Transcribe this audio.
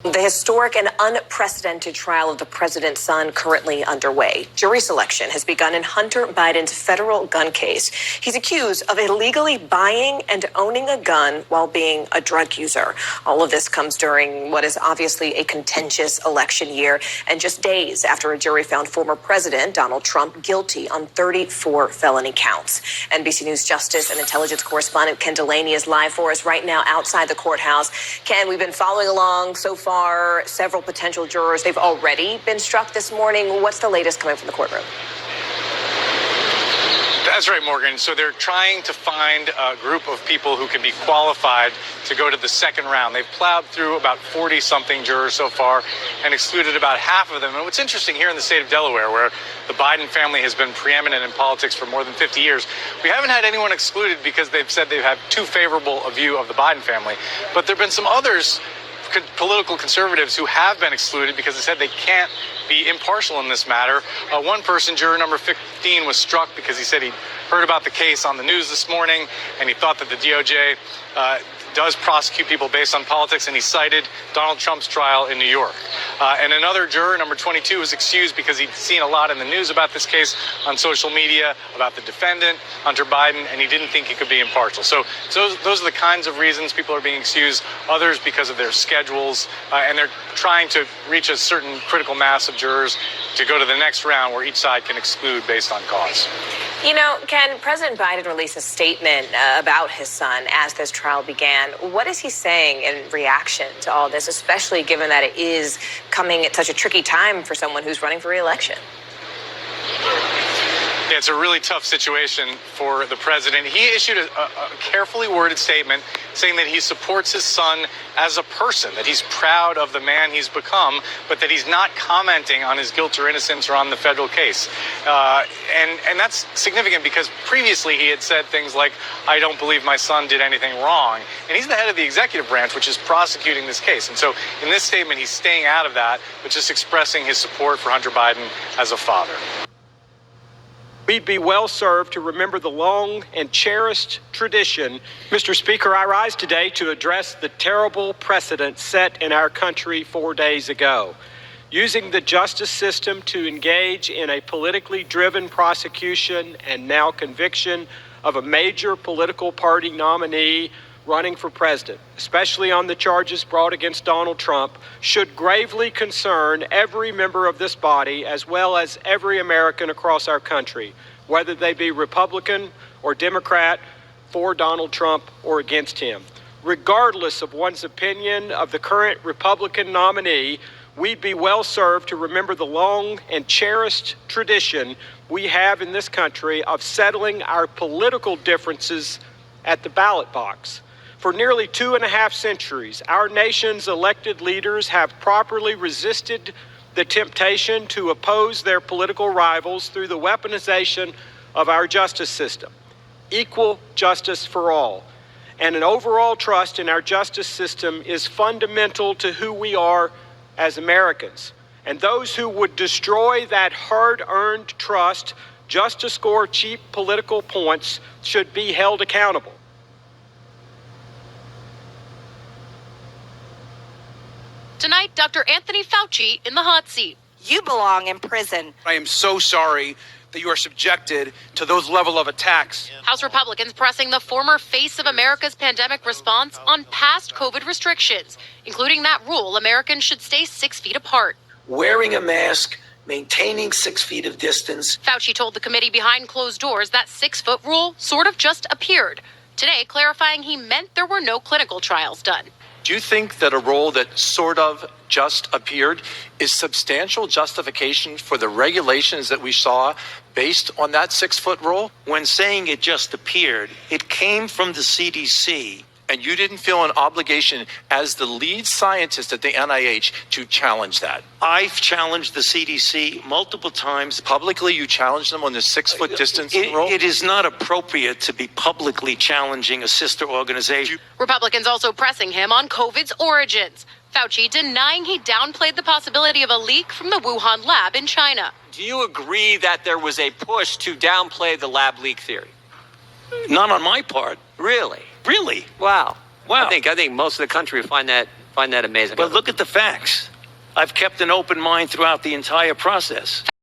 The historic and unprecedented trial of the president's son currently underway. Jury selection has begun in Hunter Biden's federal gun case. He's accused of illegally buying and owning a gun while being a drug user. All of this comes during what is obviously a contentious election year and just days after a jury found former President Donald Trump guilty on 34 felony counts. NBC News Justice and Intelligence correspondent Ken Delaney is live for us right now outside the courthouse. Ken, we've been following along so far. Several potential jurors, they've already been struck this morning. What's the latest coming from the courtroom? That's right, Morgan. So they're trying to find a group of people who can be qualified to go to the second round. They've plowed through about 40-something jurors so far and excluded about half of them. And what's interesting here in the state of Delaware, where the Biden family has been preeminent in politics for more than 50 years, we haven't had anyone excluded because they've said they have too favorable a view of the Biden family. But there have been some others, political conservatives, who have been excluded because they said they can't be impartial in this matter. One person, juror number 15, was struck because he said he heard about the case on the news this morning and he thought that the DOJ does prosecute people based on politics, and he cited Donald Trump's trial in New York. And another juror, number 22, was excused because he'd seen a lot in the news about this case on social media, about the defendant, Hunter Biden, and he didn't think he could be impartial. So those are the kinds of reasons people are being excused, others because of their schedules, and they're trying to reach a certain critical mass of jurors to go to the next round where each side can exclude based on cause. You know, Ken, President Biden released a statement about his son as this trial began. What is he saying in reaction to all this, especially given that it is coming at such a tricky time for someone who's running for re-election? Yeah, it's a really tough situation for the president. He issued a carefully worded statement saying that he supports his son as a person, that he's proud of the man he's become, but that he's not commenting on his guilt or innocence or on the federal case. And that's significant because previously he had said things like, I don't believe my son did anything wrong. And he's the head of the executive branch, which is prosecuting this case. And so in this statement, he's staying out of that, but just expressing his support for Hunter Biden as a father. We'd be well served to remember the long and cherished tradition. Mr. Speaker, I rise today to address the terrible precedent set in our country 4 days ago. Using the justice system to engage in a politically driven prosecution and now conviction of a major political party nominee running for president, especially on the charges brought against Donald Trump, should gravely concern every member of this body as well as every American across our country, whether they be Republican or Democrat, for Donald Trump or against him. Regardless of one's opinion of the current Republican nominee, we'd be well served to remember the long and cherished tradition we have in this country of settling our political differences at the ballot box. For nearly 2.5 centuries, our nation's elected leaders have properly resisted the temptation to oppose their political rivals through the weaponization of our justice system. Equal justice for all. And an overall trust in our justice system is fundamental to who we are as Americans. And those who would destroy that hard-earned trust just to score cheap political points should be held accountable. Tonight, Dr. Anthony Fauci in the hot seat. You belong in prison. I am so sorry that you are subjected to those level of attacks. House Republicans pressing the former face of America's pandemic response on past COVID restrictions, including that rule Americans should stay 6 feet apart. Wearing a mask, maintaining 6 feet of distance. Fauci told the committee behind closed doors that 6-foot rule sort of just appeared. Today, clarifying he meant there were no clinical trials done. Do you think that a rule that sort of just appeared is substantial justification for the regulations that we saw based on that 6-foot rule? When saying it just appeared, it came from the CDC. And you didn't feel an obligation as the lead scientist at the NIH to challenge that? I've challenged the CDC multiple times. Publicly, you challenged them on the 6-foot distance rule? It is not appropriate to be publicly challenging a sister organization. Republicans also pressing him on COVID's origins. Fauci denying he downplayed the possibility of a leak from the Wuhan lab in China. Do you agree that there was a push to downplay the lab leak theory? Not on my part. Really? Really? Wow. Wow. I think most of the country would find that Find that amazing. But look at the facts. I've kept an open mind throughout the entire process.